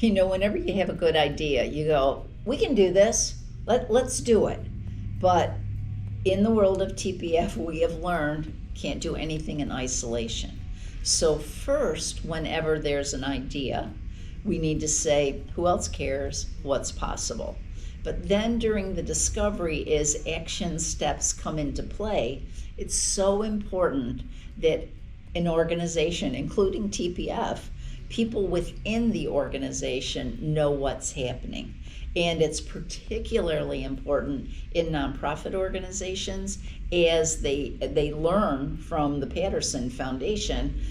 Whenever you have a good idea, you go, we can do this. Let's do it. But in the world of TPF, we have learned can't do anything in isolation. So first, whenever there's an idea, we need to say, who else cares? What's possible? But then during the discovery, as action steps come into play, it's so important that an organization, including TPF, people within the organization know what's happening. And it's particularly important in nonprofit organizations as they learn from the Patterson Foundation.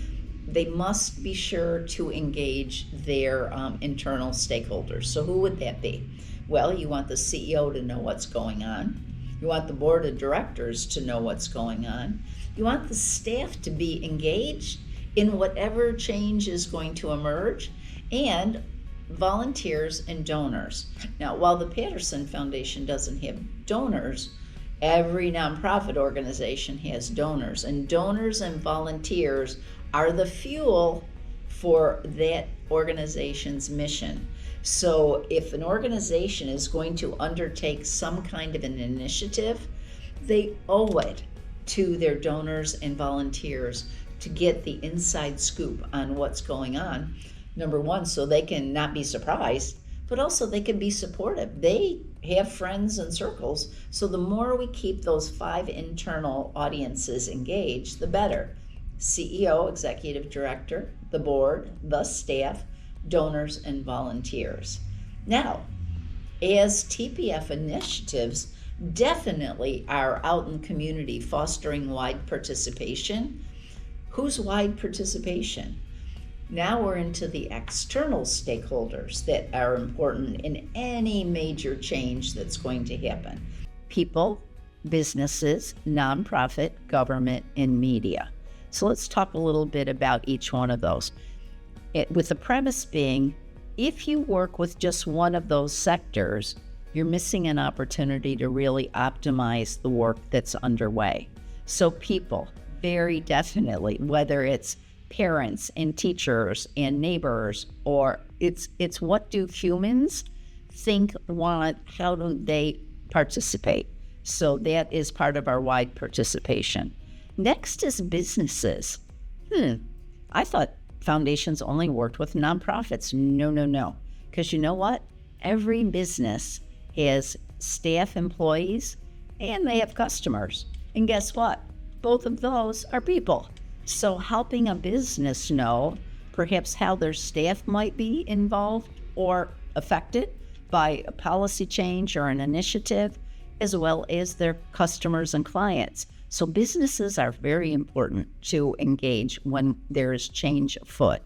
They must be sure to engage their internal stakeholders. So who would that be? Well, you want the CEO to know what's going on. You want the board of directors to know what's going on. You want the staff to be engaged in whatever change is going to emerge, and volunteers and donors. Now, while the Patterson Foundation doesn't have donors, every nonprofit organization has donors, and donors and volunteers are the fuel for that organization's mission. So if an organization is going to undertake some kind of an initiative, they owe it to their donors and volunteers to get the inside scoop on what's going on. Number one, so they can not be surprised, but also they can be supportive. They have friends and circles, so the more we keep those 5 internal audiences engaged, the better. CEO, executive director, the board, the staff, donors, and volunteers. Now, as TPF initiatives definitely are out in the community fostering wide participation, who's wide participation? Now we're into the external stakeholders that are important in any major change that's going to happen. People, businesses, nonprofit, government, and media. So let's talk a little bit about each one of those. With the premise being, if you work with just one of those sectors, you're missing an opportunity to really optimize the work that's underway. So people, very definitely, whether it's parents and teachers and neighbors, or it's what do humans think, want, how do they participate? So that is part of our wide participation. Next is businesses. I thought foundations only worked with nonprofits. No. Because you know what? Every business has staff, employees, and they have customers. And guess what? Both of those are people. So helping a business know perhaps how their staff might be involved or affected by a policy change or an initiative, as well as their customers and clients. So businesses are very important to engage when there's change afoot.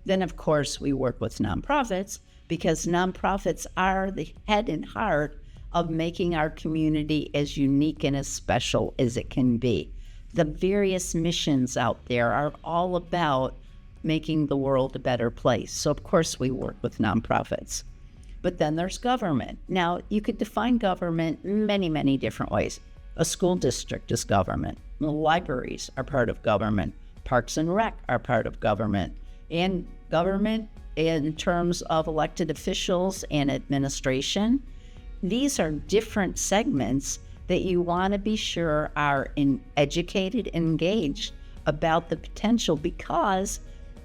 Then, of course, we work with nonprofits because nonprofits are the head and heart of making our community as unique and as special as it can be. The various missions out there are all about making the world a better place. So, of course, we work with nonprofits. But then there's government. Now, you could define government many, many different ways. A school district is government. Libraries are part of government. Parks and Rec are part of government. And government in terms of elected officials and administration, these are different segments that you want to be sure are educated and engaged about the potential, because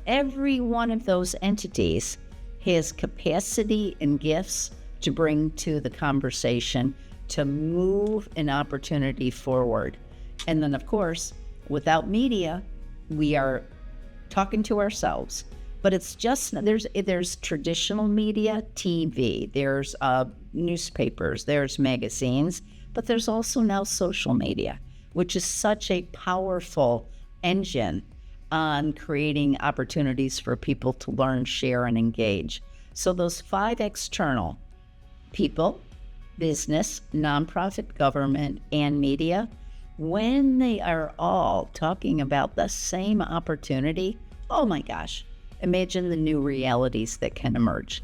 every one of those entities has capacity and gifts to bring to the conversation to move an opportunity forward. And then, of course, without media, we are talking to ourselves. But it's just, there's traditional media, TV, there's newspapers, there's magazines, but there's also now social media, which is such a powerful engine on creating opportunities for people to learn, share, and engage. So those 5 external: people, business, nonprofit, government, and media, when they are all talking about the same opportunity, oh my gosh, imagine the new realities that can emerge.